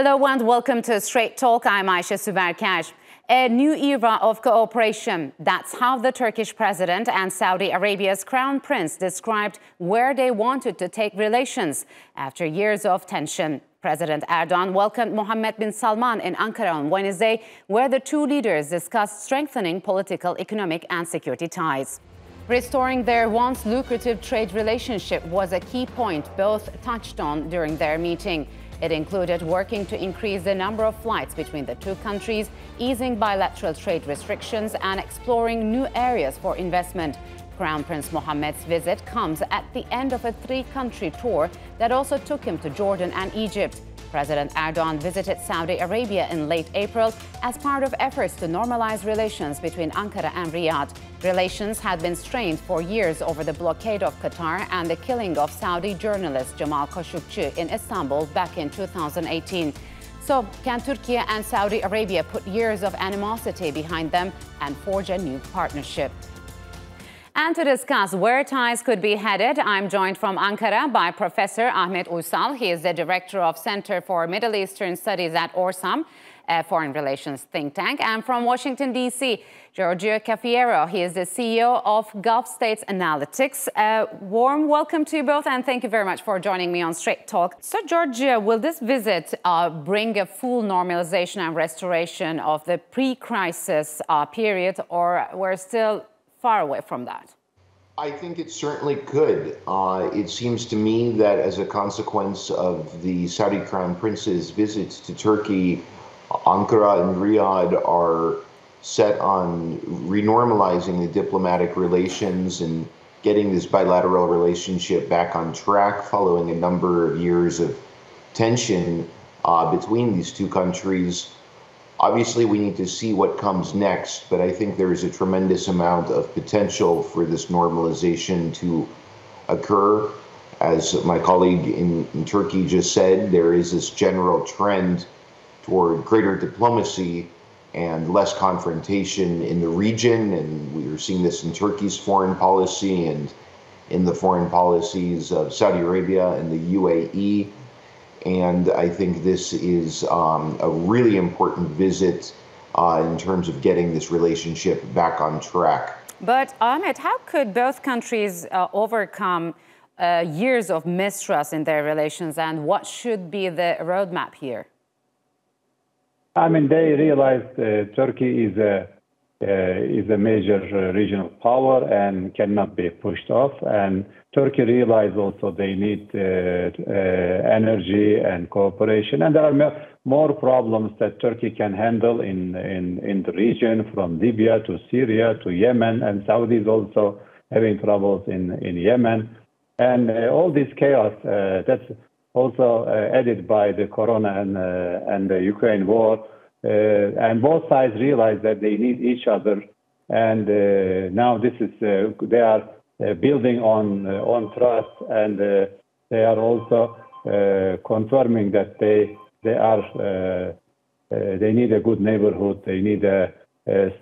Hello and welcome to Straight Talk. I'm Ayşe Süberker. A new era of cooperation. That's how the Turkish president and Saudi Arabia's crown prince described where they wanted to take relations after years of tension. President Erdogan welcomed Mohammed bin Salman in Ankara on Wednesday, where the two leaders discussed strengthening political, economic and security ties. Restoring their once lucrative trade relationship was a key point both touched on during their meeting. It included working to increase the number of flights between the two countries, easing bilateral trade restrictions, and exploring new areas for investment. Crown Prince Mohammed's visit comes at the end of a three-country tour that also took him to Jordan and Egypt. President Erdogan visited Saudi Arabia in late April as part of efforts to normalize relations between Ankara and Riyadh. Relations had been strained for years over the blockade of Qatar and the killing of Saudi journalist Jamal Khashoggi in Istanbul back in 2018. So, can Turkey and Saudi Arabia put years of animosity behind them and forge a new partnership? And to discuss where ties could be headed, I'm joined from Ankara by Professor Ahmet Uysal. He is the Director of Center for Middle Eastern Studies at Orsam, a foreign relations think tank. And from Washington, D.C., Giorgio Cafiero. He is the CEO of Gulf States Analytics. Warm welcome to you both, and thank you very much for joining me on Straight Talk. So, Giorgio, will this visit bring a full normalization and restoration of the pre-crisis period, or we're still far away from that? I think it certainly could. It seems to me that as a consequence of the Saudi Crown Prince's visits to Turkey, Ankara and Riyadh are set on renormalizing the diplomatic relations and getting this bilateral relationship back on track following a number of years of tension between these two countries. Obviously, we need to see what comes next, but I think there is a tremendous amount of potential for this normalization to occur. As my colleague in Turkey just said, there is this general trend toward greater diplomacy and less confrontation in the region, and we are seeing this in Turkey's foreign policy and in the foreign policies of Saudi Arabia and the UAE. And I think this is a really important visit in terms of getting this relationship back on track. But Ahmet, how could both countries overcome years of mistrust in their relations, and what should be the roadmap here? I mean, they realized Turkey is a major regional power and cannot be pushed off. And Turkey realized also they need energy and cooperation. And there are more problems that Turkey can handle in the region, from Libya to Syria to Yemen, and Saudi is also having troubles in Yemen. And all this chaos, that's also added by the corona and the Ukraine war. And both sides realize that they need each other. And now this is, they are building on trust, and they are also confirming that they need a good neighborhood, they need a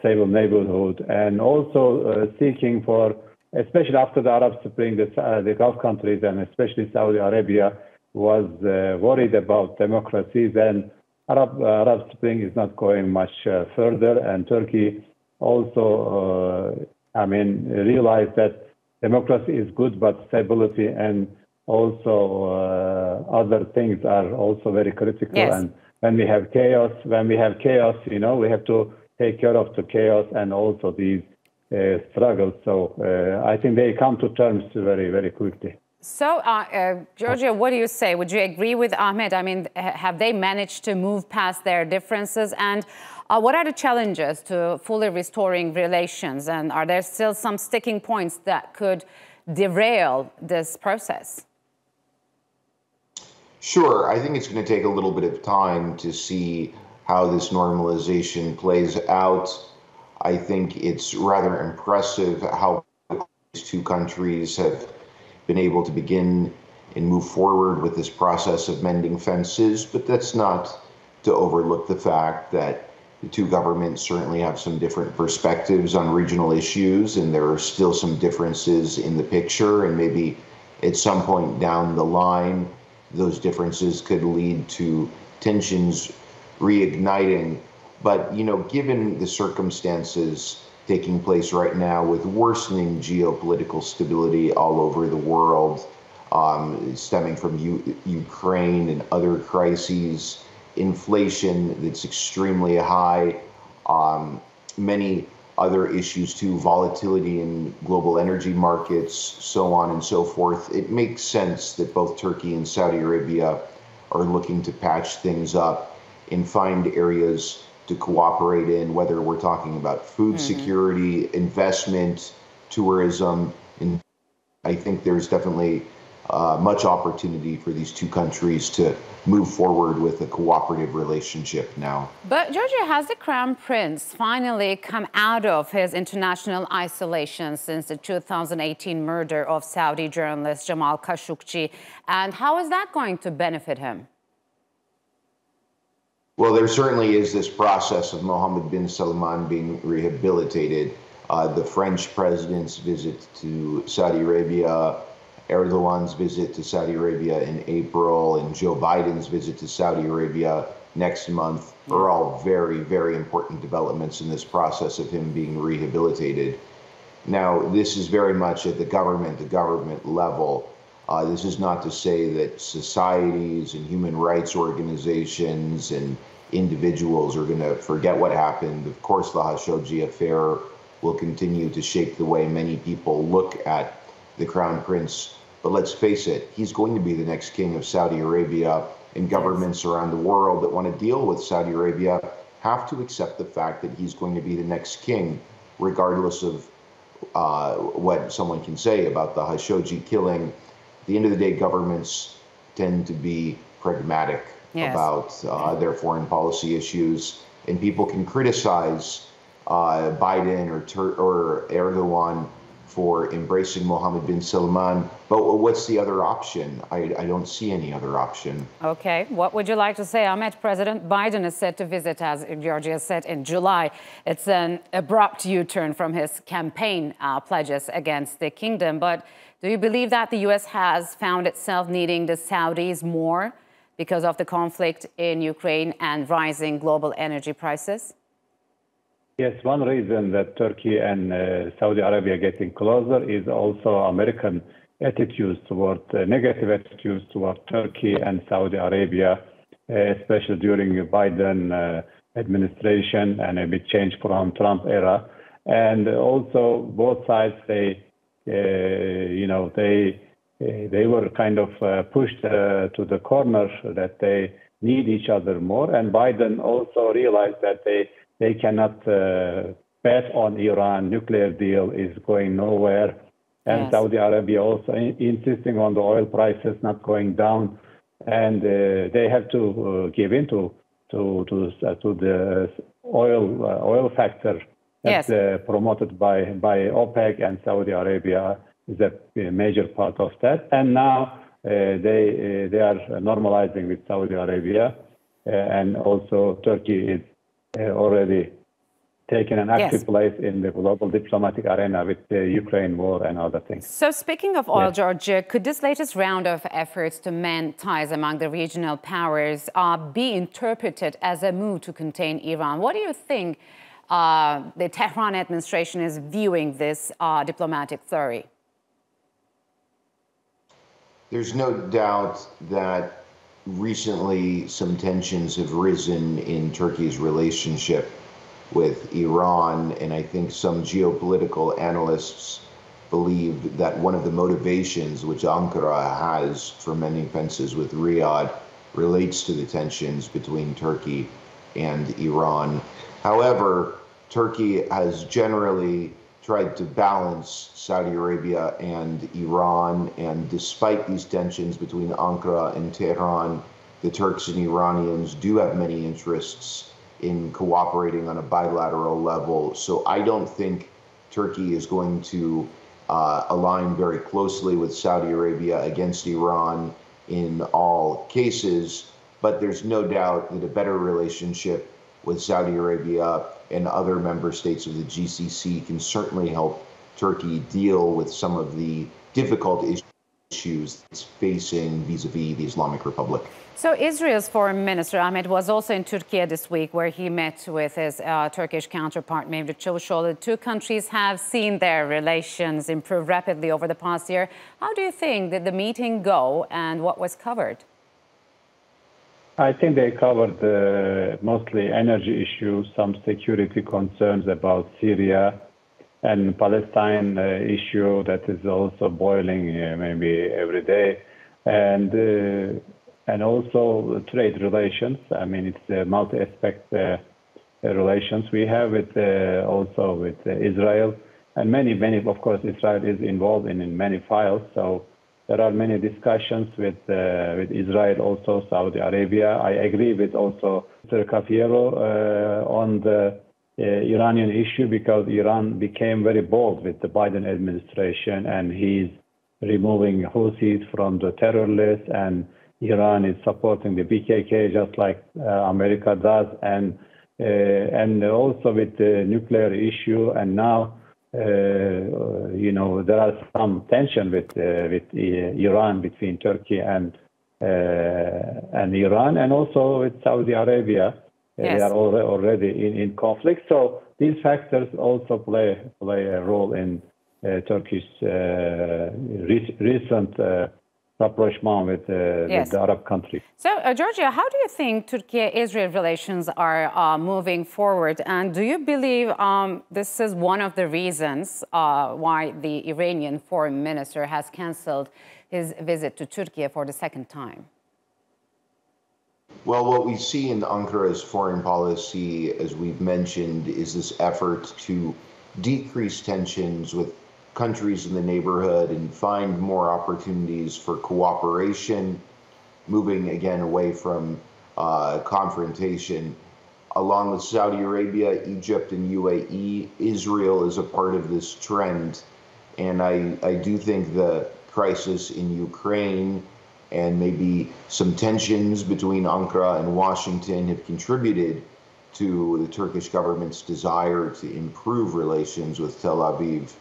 stable neighborhood, and also seeking for, especially after the Arab Spring, the Gulf countries and especially Saudi Arabia was worried about democracies, and Arab Spring is not going much further, and Turkey also, realized that democracy is good, but stability and also other things are also very critical. Yes. And when we have chaos, we have to take care of the chaos and also these struggles. So I think they come to terms very, very quickly. So, Giorgio, what do you say? Would you agree with Ahmed? I mean, have they managed to move past their differences? And what are the challenges to fully restoring relations? And are there still some sticking points that could derail this process? Sure. I think it's going to take a little bit of time to see how this normalization plays out. I think it's rather impressive how these two countries have been able to begin and move forward with this process of mending fences, but that's not to overlook the fact that the two governments certainly have some different perspectives on regional issues, and there are still some differences in the picture, and maybe at some point down the line those differences could lead to tensions reigniting. But, given the circumstances taking place right now with worsening geopolitical stability all over the world, stemming from Ukraine and other crises, inflation that's extremely high, many other issues too, volatility in global energy markets, so on and so forth. It makes sense that both Turkey and Saudi Arabia are looking to patch things up and find areas to cooperate in, whether we're talking about food security, investment, tourism. And I think there's definitely much opportunity for these two countries to move forward with a cooperative relationship now. But Georgia, has the Crown Prince finally come out of his international isolation since the 2018 murder of Saudi journalist Jamal Khashoggi? And how is that going to benefit him? Well, there certainly is this process of Mohammed bin Salman being rehabilitated. The French president's visit to Saudi Arabia, Erdogan's visit to Saudi Arabia in April, and Joe Biden's visit to Saudi Arabia next month are all very, very important developments in this process of him being rehabilitated. Now, this is very much at the government level. This is not to say that societies and human rights organizations and individuals are going to forget what happened. Of course, the Khashoggi affair will continue to shape the way many people look at the Crown Prince. But let's face it, he's going to be the next king of Saudi Arabia, and governments around the world that want to deal with Saudi Arabia have to accept the fact that he's going to be the next king, regardless of what someone can say about the Khashoggi killing. At the end of the day, governments tend to be pragmatic about their foreign policy issues, and people can criticize Biden or Erdogan for embracing Mohammed bin Salman, but what's the other option? I don't see any other option. Okay, what would you like to say, Ahmed? President Biden is set to visit, as Georgia said, in July. It's an abrupt U-turn from his campaign pledges against the kingdom. But do you believe that the U.S. has found itself needing the Saudis more because of the conflict in Ukraine and rising global energy prices? Yes, one reason that Turkey and Saudi Arabia are getting closer is also American attitudes toward, negative attitudes toward Turkey and Saudi Arabia, especially during the Biden administration and a big change from Trump era. And also both sides, they were kind of pushed to the corner that they need each other more. And Biden also realized that they cannot bet on Iran. Nuclear deal is going nowhere. And Saudi Arabia also insisting on the oil prices not going down. And they have to give in to the oil factor that's promoted by OPEC, and Saudi Arabia is a major part of that. And now they are normalizing with Saudi Arabia. And also Turkey is already taken an active place in the global diplomatic arena with the Ukraine war and other things. So speaking of oil, George, could this latest round of efforts to mend ties among the regional powers be interpreted as a move to contain Iran? What do you think the Tehran administration is viewing this diplomatic flurry? There's no doubt that recently some tensions have risen in Turkey's relationship with Iran, and I think some geopolitical analysts believe that one of the motivations which Ankara has for mending fences with Riyadh relates to the tensions between Turkey and Iran. However, Turkey has generally tried to balance Saudi Arabia and Iran, and despite these tensions between Ankara and Tehran, the Turks and Iranians do have many interests in cooperating on a bilateral level. So I don't think Turkey is going to align very closely with Saudi Arabia against Iran in all cases, but there's no doubt that a better relationship with Saudi Arabia and other member states of the GCC can certainly help Turkey deal with some of the difficult issues it's facing vis-a-vis the Islamic Republic. So Israel's foreign minister, Ahmed, was also in Turkey this week, where he met with his Turkish counterpart, Mevlut Çavuşoğlu. The two countries have seen their relations improve rapidly over the past year. How do you think did the meeting go, and what was covered? I think they covered mostly energy issues, some security concerns about Syria, and Palestine issue that is also boiling maybe every day, and also trade relations. I mean, it's multi-aspect relations we have with also with Israel, and many, of course, Israel is involved in many files. So there are many discussions with Israel, also Saudi Arabia. I agree with also Mr. Cafiero on the Iranian issue, because Iran became very bold with the Biden administration, and he's removing Houthis from the terror list, and Iran is supporting the PKK just like America does, and also with the nuclear issue, and now there are some tension with Iran, between Turkey and Iran, and also with Saudi Arabia. Yes. They are already in conflict. So these factors also play a role in Turkey's recent rapprochement with the Arab countries. So, Georgia, how do you think Turkey-Israel relations are moving forward? And do you believe this is one of the reasons why the Iranian foreign minister has canceled his visit to Turkey for the second time? Well, what we see in Ankara's foreign policy, as we've mentioned, is this effort to decrease tensions with countries in the neighborhood and find more opportunities for cooperation, moving again away from confrontation. Along with Saudi Arabia, Egypt, and UAE, Israel is a part of this trend. And I do think the crisis in Ukraine and maybe some tensions between Ankara and Washington have contributed to the Turkish government's desire to improve relations with Tel Aviv.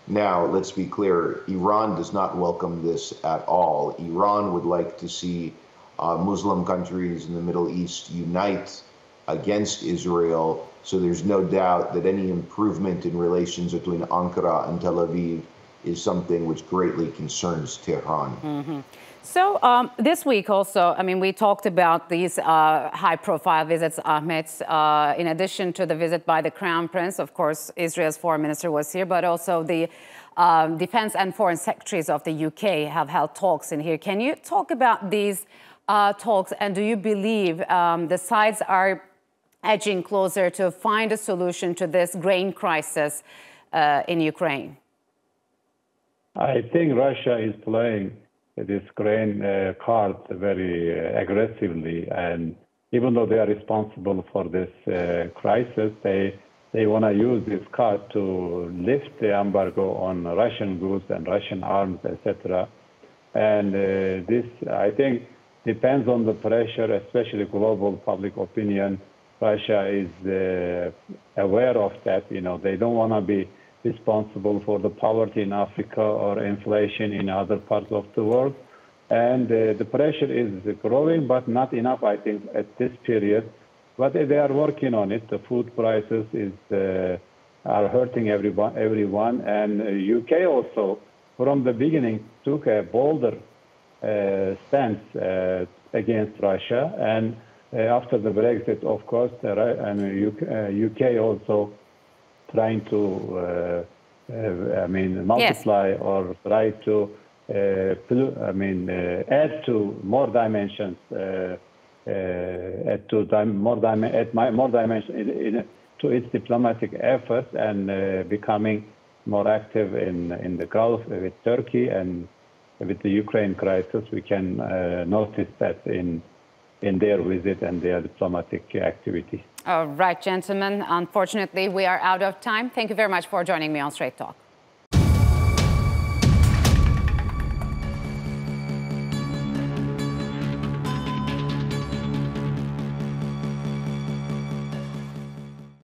Now, let's be clear, Iran does not welcome this at all. Iran would like to see Muslim countries in the Middle East unite against Israel, so there's no doubt that any improvement in relations between Ankara and Tel Aviv is something which greatly concerns Tehran. Mm-hmm. So this week also, I mean, we talked about these high-profile visits, Ahmed. In addition to the visit by the Crown Prince, of course, Israel's foreign minister was here, but also the defense and foreign secretaries of the UK have held talks in here. Can you talk about these talks, and do you believe the sides are edging closer to find a solution to this grain crisis in Ukraine? I think Russia is playing this grain card very aggressively, and even though they are responsible for this crisis, they want to use this card to lift the embargo on Russian goods and Russian arms, etc. And this, I think, depends on the pressure, especially global public opinion. Russia is aware of that. They don't want to be responsible for the poverty in Africa or inflation in other parts of the world. And the pressure is growing, but not enough, I think, at this period. But they are working on it. The food prices are hurting everyone. And UK also, from the beginning, took a bolder stance against Russia. And after the Brexit, of course, UK also trying to, multiply, yes, or try to, add to more dimensions, more dimensions to its diplomatic efforts, and becoming more active in the Gulf with Turkey, and with the Ukraine crisis. We can notice that in their visit and their diplomatic activity. All right, gentlemen. Unfortunately, we are out of time. Thank you very much for joining me on Straight Talk.